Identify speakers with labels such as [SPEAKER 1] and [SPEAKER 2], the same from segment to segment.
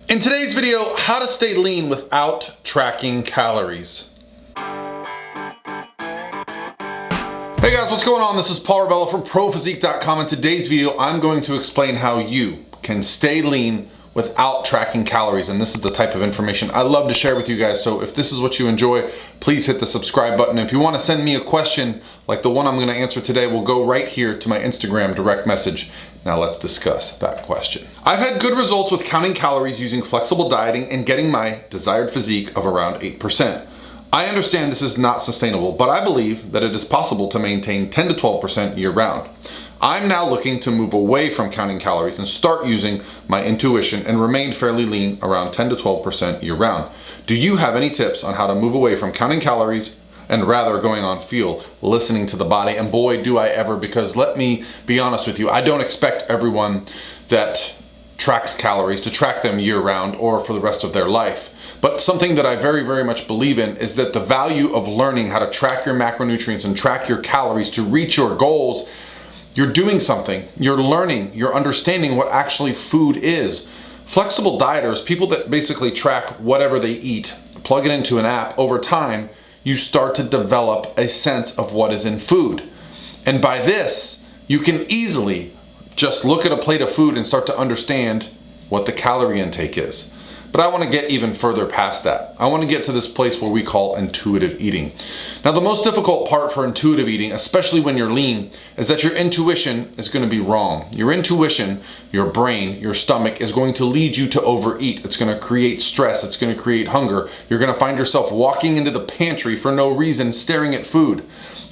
[SPEAKER 1] In today's video, how to stay lean without tracking calories. Hey guys, what's going on? This is Paul Rebella from ProPhysique.com. In today's video, I'm going to explain how you can stay lean without tracking calories. And this is the type of information I love to share with you guys. So if this is what you enjoy, please hit the subscribe button. If you want to send me a question like the one I'm going to answer today, we'll go right here to my Instagram direct message. Now let's discuss that question. I've had good results with counting calories using flexible dieting and getting my desired physique of around 8%. I understand this is not sustainable, but I believe that it is possible to maintain 10 to 12% year round. I'm now looking to move away from counting calories and start using my intuition and remain fairly lean around 10 to 12% year round. Do you have any tips on how to move away from counting calories and rather going on feel, listening to the body? And boy, do I ever, because let me be honest with you, I don't expect everyone that tracks calories to track them year round or for the rest of their life. But something that I very, very much believe in is that the value of learning how to track your macronutrients and track your calories to reach your goals, you're doing something, you're learning, you're understanding what actually food is. Flexible dieters, people that basically track whatever they eat, plug it into an app, over time, you start to develop a sense of what is in food. And by this, you can easily just look at a plate of food and start to understand what the calorie intake is. But I want to get even further past that. I want to get to this place where we call intuitive eating. Now, the most difficult part for intuitive eating, especially when you're lean, is that your intuition is going to be wrong. Your intuition, your brain, your stomach is going to lead you to overeat. It's going to create stress. It's going to create hunger. You're going to find yourself walking into the pantry for no reason, staring at food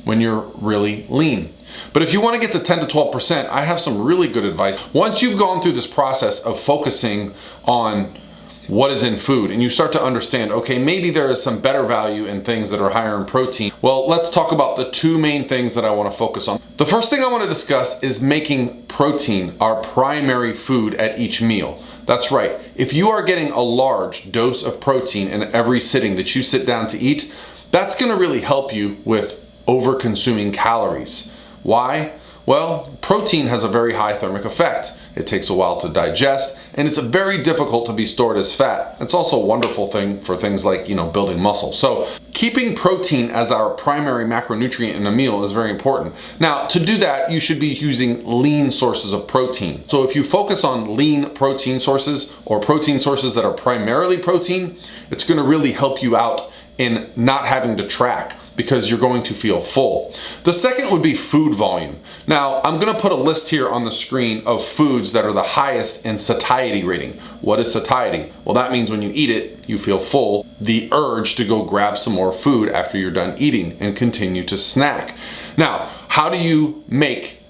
[SPEAKER 1] when you're really lean. But if you want to get to 10 to 12%, I have some really good advice. Once you've gone through this process of focusing on what is in food and you start to understand, okay, maybe there is some better value in things that are higher in protein. Well, let's talk about the two main things that I want to focus on. The first thing I want to discuss is making protein our primary food at each meal. That's right. If you are getting a large dose of protein in every sitting that you sit down to eat, that's going to really help you with over-consuming calories. Why? Well, protein has a very high thermic effect. It takes a while to digest, and it's very difficult to be stored as fat. It's also a wonderful thing for things like, building muscle. So keeping protein as our primary macronutrient in a meal is very important. Now, to do that, you should be using lean sources of protein. So if you focus on lean protein sources or protein sources that are primarily protein, it's going to really help you out in not having to track, because you're going to feel full. The second would be food volume. Now, I'm gonna put a list here on the screen of foods that are the highest in satiety rating. What is satiety? Well, that means when you eat it, you feel full, the urge to go grab some more food after you're done eating and continue to snack. Now, how do you make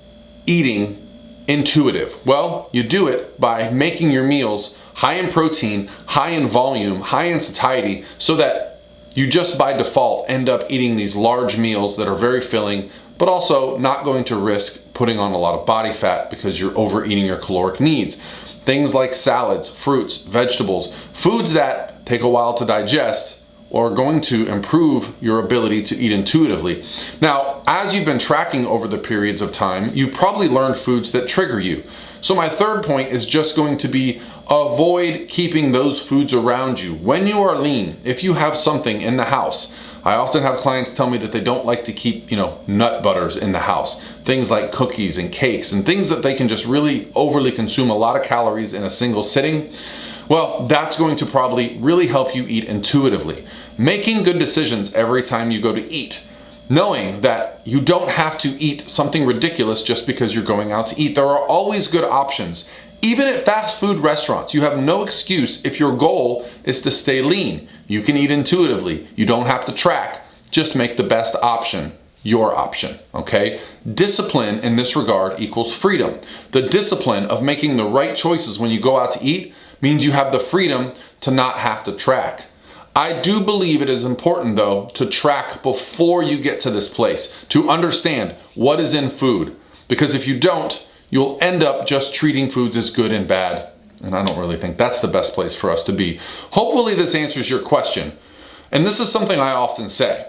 [SPEAKER 1] eating intuitive? Well, you do it by making your meals high in protein, high in volume, high in satiety, so that you just by default end up eating these large meals that are very filling, but also not going to risk putting on a lot of body fat because you're overeating your caloric needs. Things like salads, fruits, vegetables, foods that take a while to digest are going to improve your ability to eat intuitively. Now, as you've been tracking over the periods of time, you've probably learned foods that trigger you. So my third point is just going to be avoid keeping those foods around you. When you are lean, if you have something in the house, I often have clients tell me that they don't like to keep, nut butters in the house. Things like cookies and cakes and things that they can just really overly consume a lot of calories in a single sitting. Well, that's going to probably really help you eat intuitively. Making good decisions every time you go to eat. Knowing that you don't have to eat something ridiculous just because you're going out to eat. There are always good options. Even at fast food restaurants, you have no excuse if your goal is to stay lean. You can eat intuitively. You don't have to track. Just make the best option your option, okay? Discipline in this regard equals freedom. The discipline of making the right choices when you go out to eat means you have the freedom to not have to track. I do believe it is important, though, to track before you get to this place, to understand what is in food. Because if you don't, you'll end up just treating foods as good and bad. And I don't really think that's the best place for us to be. Hopefully this answers your question. And this is something I often say.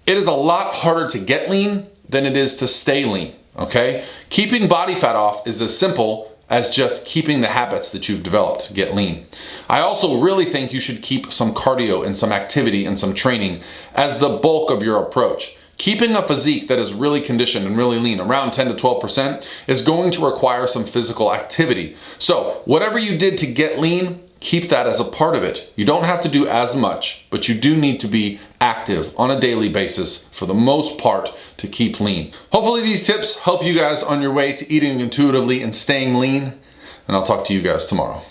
[SPEAKER 1] It is a lot harder to get lean than it is to stay lean, okay? Keeping body fat off is as simple as just keeping the habits that you've developed to get lean. I also really think you should keep some cardio and some activity and some training as the bulk of your approach. Keeping a physique that is really conditioned and really lean, around 10 to 12%, is going to require some physical activity. So whatever you did to get lean, keep that as a part of it. You don't have to do as much, but you do need to be active on a daily basis for the most part to keep lean. Hopefully these tips help you guys on your way to eating intuitively and staying lean, and I'll talk to you guys tomorrow.